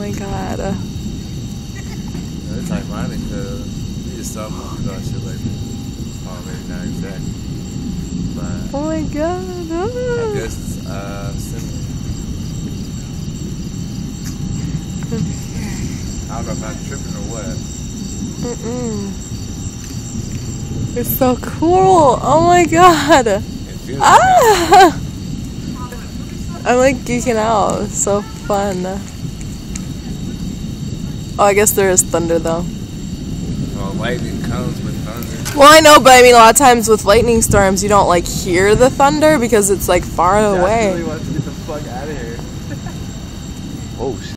my god. It's ironic because we just saw movies about shit like this. Oh, maybe not exactly. But Oh my god. I guess it's similar. I don't know if I'm tripping or what. It's so cool. Oh my god. It feels Ah! I'm like geeking out. It's so fun. Oh, I guess there is thunder though. well, lightning comes with thunder. Well, I know, but I mean, a lot of times with lightning storms, you don't like hear the thunder because it's like far Josh away. really wants to get the fuck out of here. Oh shit.